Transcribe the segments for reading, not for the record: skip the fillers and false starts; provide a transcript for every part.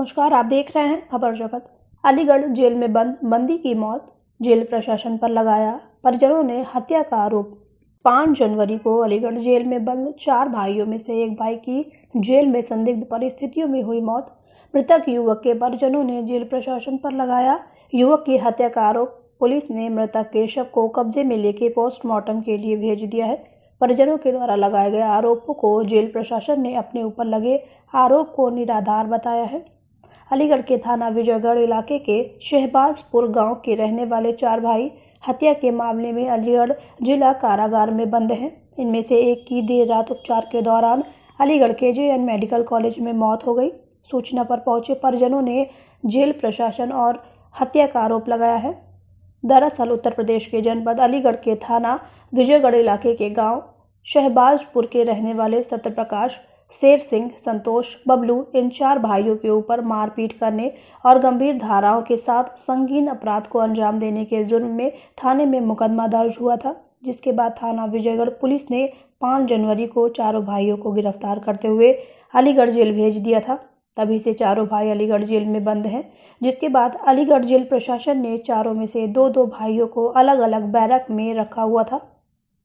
नमस्कार, आप देख रहे हैं खबर जगत। अलीगढ़ जेल में बंद बंदी की मौत, जेल प्रशासन पर लगाया परिजनों ने हत्या का आरोप। 5 जनवरी को अलीगढ़ जेल में बंद 4 भाइयों में से एक भाई की जेल में संदिग्ध परिस्थितियों में हुई मौत। मृतक युवक के परिजनों ने जेल प्रशासन पर लगाया युवक की हत्या का आरोप। पुलिस ने मृतक के शव को कब्जे में लेकर पोस्टमार्टम के लिए भेज दिया है। परिजनों के द्वारा लगाए गए आरोपों को जेल प्रशासन ने अपने ऊपर लगे आरोप को निराधार बताया है। अलीगढ़ के थाना विजयगढ़ इलाके के शहबाजपुर गांव के रहने वाले 4 भाई हत्या के मामले में अलीगढ़ जिला कारागार में बंद हैं। इनमें से एक की देर रात उपचार के दौरान अलीगढ़ के जेएन मेडिकल कॉलेज में मौत हो गई। सूचना पर पहुंचे परिजनों ने जेल प्रशासन और हत्या का आरोप लगाया है। दरअसल उत्तर प्रदेश के जनपद अलीगढ़ के थाना विजयगढ़ इलाके के गांव शहबाजपुर के रहने वाले सत्यप्रकाश, शेर सिंह, संतोष, बबलू इन 4 भाइयों के ऊपर मारपीट करने और गंभीर धाराओं के साथ संगीन अपराध को अंजाम देने के जुर्म में थाने में मुकदमा दर्ज हुआ था, जिसके बाद थाना विजयगढ़ पुलिस ने 5 जनवरी को चारों भाइयों को गिरफ्तार करते हुए अलीगढ़ जेल भेज दिया था। तभी से चारों भाई अलीगढ़ जेल में बंद हैं, जिसके बाद अलीगढ़ जेल प्रशासन ने चारों में से 2-2 भाइयों को अलग अलग बैरक में रखा हुआ था।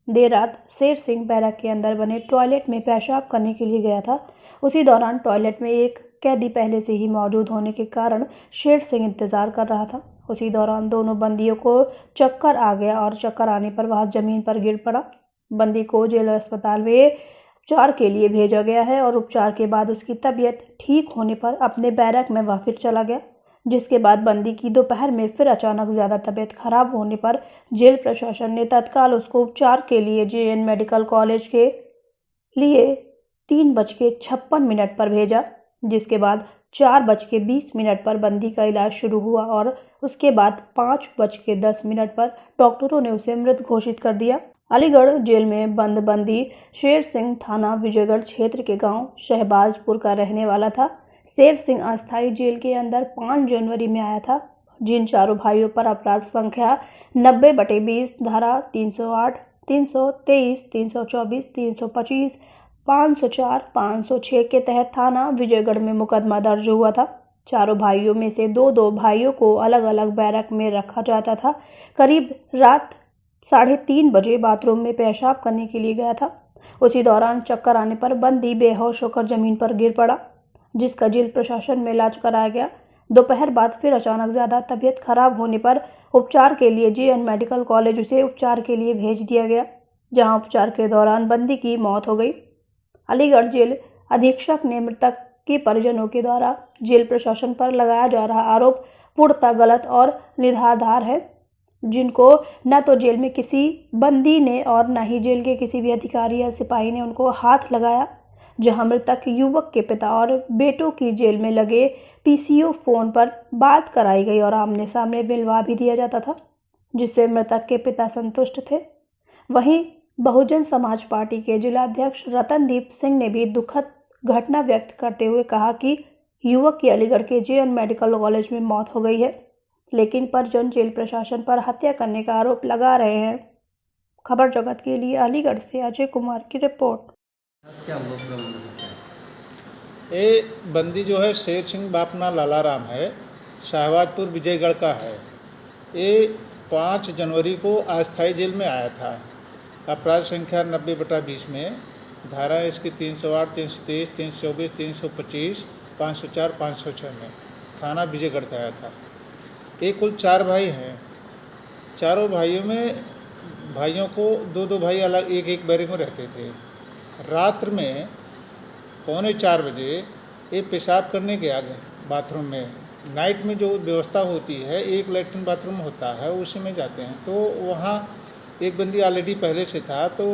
देर रात शेर सिंह बैरक के अंदर बने टॉयलेट में पेशाब करने के लिए गया था। उसी दौरान टॉयलेट में एक कैदी पहले से ही मौजूद होने के कारण शेर सिंह इंतजार कर रहा था। उसी दौरान दोनों बंदियों को चक्कर आ गया और चक्कर आने पर वह जमीन पर गिर पड़ा। बंदी को जेल अस्पताल में उपचार के लिए भेजा गया है और उपचार के बाद उसकी तबीयत ठीक होने पर अपने बैरक में वह फिर चला गया, जिसके बाद बंदी की दोपहर में फिर अचानक ज़्यादा तबीयत खराब होने पर जेल प्रशासन ने तत्काल उसको उपचार के लिए जेएन मेडिकल कॉलेज के लिए 3:56 पर भेजा, जिसके बाद 4:20 पर बंदी का इलाज शुरू हुआ और उसके बाद 5:10 पर डॉक्टरों ने उसे मृत घोषित कर दिया। अलीगढ़ जेल में बंद बंदी शेर सिंह थाना विजयगढ़ क्षेत्र के गांव शहबाजपुर का रहने वाला था। शेर सिंह अस्थायी जेल के अंदर 5 जनवरी में आया था। जिन चारों भाइयों पर अपराध संख्या 90/20 धारा 308, 323, 324, 325, 504, 506 के तहत थाना विजयगढ़ में मुकदमा दर्ज हुआ था। चारों भाइयों में से 2-2 भाइयों को अलग अलग बैरक में रखा जाता था। करीब रात 3:30 बजे बाथरूम में पेशाब करने के लिए गया था। उसी दौरान चक्कर आने पर बंदी बेहोश होकर जमीन पर गिर पड़ा, जिसका जेल प्रशासन में इलाज कराया गया। दोपहर बाद फिर अचानक ज़्यादा तबीयत खराब होने पर उपचार के लिए जेएन मेडिकल कॉलेज उसे उपचार के लिए भेज दिया गया, जहां उपचार के दौरान बंदी की मौत हो गई। अलीगढ़ जेल अधीक्षक ने मृतक के परिजनों के द्वारा जेल प्रशासन पर लगाया जा रहा आरोप पूर्णतः गलत और निराधार है, जिनको न तो जेल में किसी बंदी ने और न ही जेल के किसी भी अधिकारी या सिपाही ने उनको हाथ लगाया। जहां मृतक युवक के पिता और बेटों की जेल में लगे पीसीओ फोन पर बात कराई गई और आमने सामने मिलवा भी दिया जाता था, जिससे मृतक के पिता संतुष्ट थे। वहीं बहुजन समाज पार्टी के जिलाध्यक्ष रतनदीप सिंह ने भी दुखद घटना व्यक्त करते हुए कहा कि युवक की अलीगढ़ के जेएन मेडिकल कॉलेज में मौत हो गई है, लेकिन परिजन जेल प्रशासन पर हत्या करने का आरोप लगा रहे हैं। खबर जगत के लिए अलीगढ़ से अजय कुमार की रिपोर्ट। ये बंदी जो है शेर सिंह बापना लालाराम है, शाहबाजपुर विजयगढ़ का है। ये 5 जनवरी को अस्थायी जेल में आया था। अपराध संख्या 90/20 में धारा इसकी 308, 323, 324, 325, 504, 506 में थाना विजयगढ़ से आया था। ये कुल 4 भाई हैं। चारों भाइयों में भाइयों को 2-2 भाई अलग एक बैरक में रहते थे। रात्र में 3:45 बजे ये पेशाब करने गया बाथरूम में। नाइट में जो व्यवस्था होती है, एक लैट्रिन बाथरूम होता है, उसी में जाते हैं। तो वहाँ एक बंदी ऑलरेडी पहले से था, तो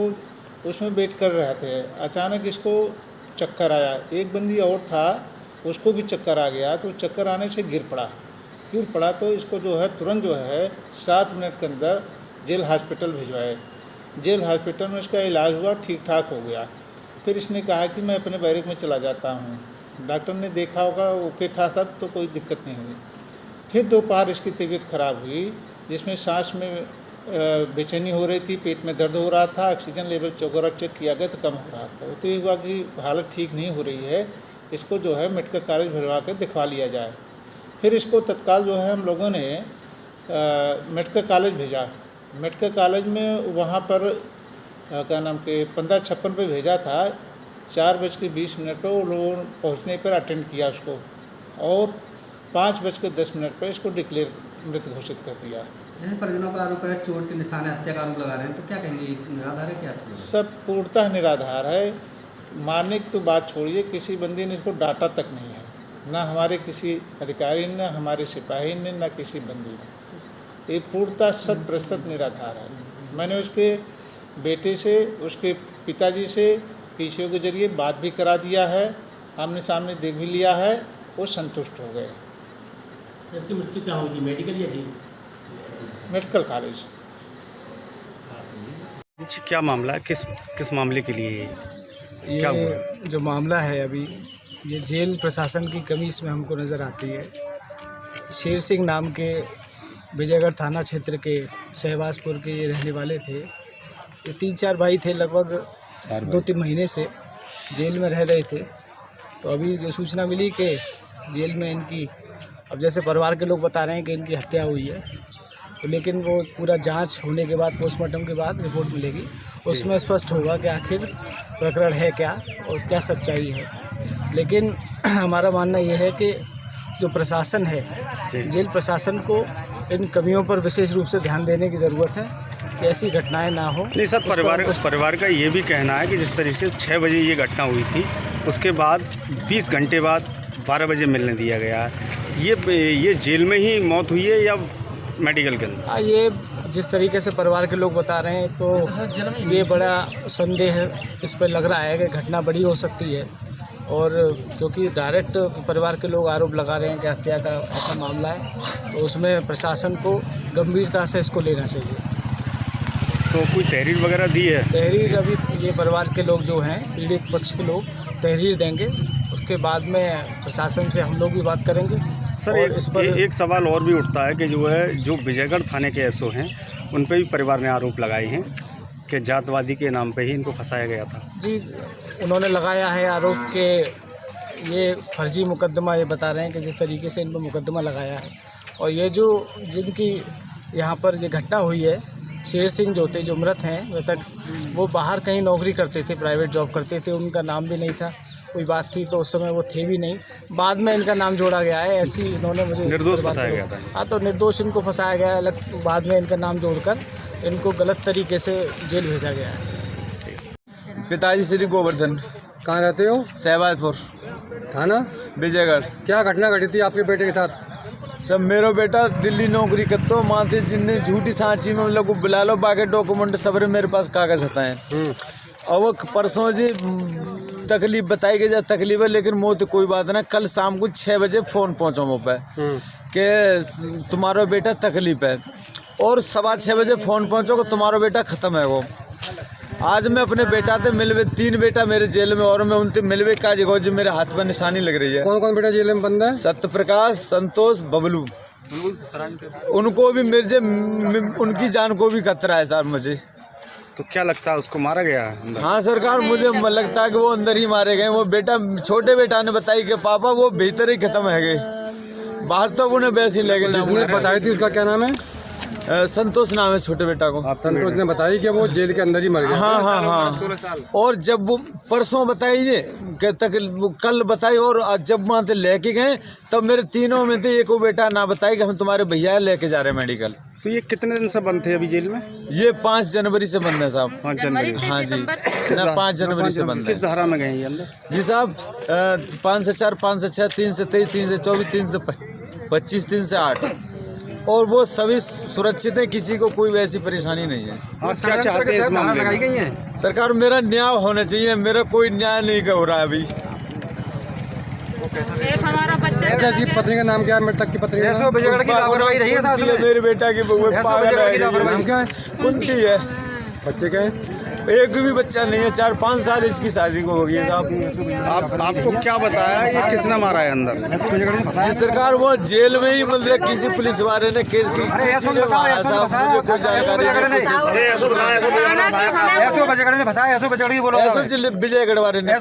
उसमें वेट कर रहे थे। अचानक इसको चक्कर आया। एक बंदी और था, उसको भी चक्कर आ गया, तो चक्कर आने से गिर पड़ा तो इसको जो है तुरंत जो है 7 मिनट के अंदर जेल हॉस्पिटल भिजवाए। जेल हॉस्पिटल में इसका इलाज हुआ, ठीक ठाक हो गया। फिर इसने कहा कि मैं अपने बैरक में चला जाता हूँ। डॉक्टर ने देखा होगा, ओके था सब, तो कोई दिक्कत नहीं हुई। फिर दोपहर इसकी तबीयत खराब हुई, जिसमें सांस में बेचैनी हो रही थी, पेट में दर्द हो रहा था, ऑक्सीजन लेवल वगैरह चेक किया गया तो कम हो रहा था। तो ये हुआ कि हालत ठीक नहीं हो रही है, इसको जो है मेडिकल कॉलेज भिजवा के दिखवा लिया जाए। फिर इसको तत्काल जो है हम लोगों ने मेडिकल कॉलेज भेजा। मेडिकल कॉलेज में वहाँ पर क्या नाम के 15:56 पे भेजा था। 4:20 पर वो लोगों ने पहुँचने पर अटेंड किया उसको और 5:10 पर इसको डिक्लेयर मृत घोषित कर दिया। जैसे परिजनों का आरोप है चोट के निशान हत्या का आरोप लगा रहे हैं, तो क्या कहेंगे, निराधार है क्या? सब पूर्णतः निराधार है। मारने की तो बात छोड़िए, किसी बंदी ने इसको डांटा तक नहीं है, ना हमारे किसी अधिकारी ने, हमारे सिपाही ने, ना किसी बंदी ने। ये पूर्णतः 100% निराधार है। मैंने उसके बेटे से, उसके पिताजी से पीसीओ के जरिए बात भी करा दिया है, आमने सामने देख भी लिया है, वो संतुष्ट हो गए। इसकी मृत्यु क्या होगी, मेडिकल या जेल? Medical college. क्या मामला है, किस मामले के लिए क्या हुआ? ये जो मामला है अभी, ये जेल प्रशासन की कमी इसमें हमको नज़र आती है। शेर सिंह नाम के विजयगढ़ थाना क्षेत्र के शहबाजपुर के ये रहने वाले थे। ये 3-4 भाई थे, लगभग 2-3 महीने से जेल में रह रहे थे। तो अभी ये सूचना मिली कि जेल में इनकी, अब जैसे परिवार के लोग बता रहे हैं कि इनकी हत्या हुई है, तो लेकिन वो पूरा जांच होने के बाद, पोस्टमार्टम के बाद रिपोर्ट मिलेगी, उसमें स्पष्ट होगा कि आखिर प्रकरण है क्या और क्या सच्चाई है। लेकिन हमारा मानना यह है कि जो प्रशासन है, जेल प्रशासन को इन कमियों पर विशेष रूप से ध्यान देने की ज़रूरत है कि ऐसी घटनाएं ना हो। नहीं सर, परिवार का ये भी कहना है कि जिस तरीके से 6 बजे ये घटना हुई थी, उसके बाद 20 घंटे बाद 12 बजे मिलने दिया गया है। ये जेल में ही मौत हुई है या मेडिकल के अंदर? ये जिस तरीके से परिवार के लोग बता रहे हैं, तो ये बड़ा संदेह इस पर लग रहा है कि घटना बड़ी हो सकती है। और क्योंकि डायरेक्ट परिवार के लोग आरोप लगा रहे हैं कि हत्या का ऐसा मामला है, तो उसमें प्रशासन को गंभीरता से इसको लेना चाहिए। तो कोई तहरीर वगैरह दी है? तहरीर अभी ये परिवार के लोग जो हैं, पीड़ित पक्ष के लोग तहरीर देंगे, उसके बाद में प्रशासन से हम लोग भी बात करेंगे। सर एक सवाल और भी उठता है कि जो विजयगढ़ थाने के एसओ हैं, उन पर भी परिवार ने आरोप लगाए हैं कि जातवादी के नाम पे ही इनको फंसाया गया था। जी, उन्होंने लगाया है आरोप के ये फर्जी मुकदमा, ये बता रहे हैं कि जिस तरीके से इन पर मुकदमा लगाया है। और ये जो जिनकी यहाँ पर ये घटना हुई है, शेर सिंह जो थे, जो मृत हैं, वे तक वो बाहर कहीं नौकरी करते थे, प्राइवेट जॉब करते थे, उनका नाम भी नहीं था। कोई बात थी तो उस समय वो थे भी नहीं, बाद में इनका नाम जोड़ा गया है, ऐसी इन्होंने मुझे निर्दोष फंसाया गया था। हाँ, तो निर्दोष इनको फंसाया गया है, अलग बाद में इनका नाम जोड़कर इनको गलत तरीके से जेल भेजा गया है। पिताजी श्री गोवर्धन। कहाँ रहते हो? शहबाजपुर थाना विजयगढ़। क्या घटना घटी थी आपके बेटे के साथ? जब मेरो बेटा दिल्ली नौकरी करतो, माते जिनने झूठी सांची में लोग बुला लो, बाकी डॉक्यूमेंट सबरे मेरे पास कागज होता है। और वो परसों जी तकलीफ बताई गई, तकलीफ है, लेकिन मुँह तो कोई बात ना। कल शाम को 6 बजे फ़ोन पहुँचा मुँह पे कि तुम्हारा बेटा तकलीफ है, और 6:15 बजे फ़ोन पहुँचो कि तुम्हारा बेटा ख़त्म है। वो आज मैं अपने बेटा से मिलवे, 3 बेटा मेरे जेल में, और मैं उनसे मिलवे का जगह जी मेरे हाथ पर निशानी लग रही है। कौन कौन बेटा जेल में बंद है? सत्य प्रकाश, संतोष, बबलू। उनको भी मेरे उनकी जान को भी खतरा है सर मुझे। तो क्या लगता है, उसको मारा गया है? हाँ सरकार, मुझे लगता है कि वो अंदर ही मारे गए। वो बेटा, छोटे बेटा ने बताई कि पापा वो भीतर ही खत्म है गए, बाहर तो उन्हें वैसे ही लगे। जिसने बताई थी उसका क्या नाम है? संतोष नाम है छोटे बेटा को। संतोष ने बताई कि वो जेल के अंदर ही मर गया। हाँ। और जब वो परसों बताई जी कि कल बताई, और जब वहाँ से लेके गए तब मेरे तीनों में से एक बेटा ना बताई कि हम तुम्हारे भैया लेके जा रहे हैं मेडिकल। तो ये कितने दिन से बंद थे अभी जेल में? ये 5 जनवरी से बंद है साहब। 5 जनवरी? हाँ जी, 5 जनवरी से बंद है। किस धारा में गए ये अंदर? जी साहब, 5 से 4, 5 से 6, 3 से 23, 3 से 24, 3 से 25, 3 से 8, और वो सभी सुरक्षित है, किसी को कोई वैसी परेशानी नहीं है। आप क्या चाहते हैं इस मामले में? सरकार, मेरा न्याय होना चाहिए, मेरा कोई न्याय नहीं हो रहा है अभी। अच्छा जी, पत्नी का नाम क्या है? मृतक की पत्नी का विजयगढ़ की लापरवाही रही है साथ में। मेरे बेटा की पागल नाम क्या है? कुंती है। बच्चे क्या है? एक भी बच्चा नहीं है, 4-5 साल इसकी शादी को हो गई है साहब। आपको क्या बताया, ये किसने मारा है अंदर? जी सरकार, वो जेल में ही मतलब किसी पुलिस वाले ने केस की, किसी ने मारा साहब, मुझे कोई जानकारी नहीं। विजयगढ़ वाले ने।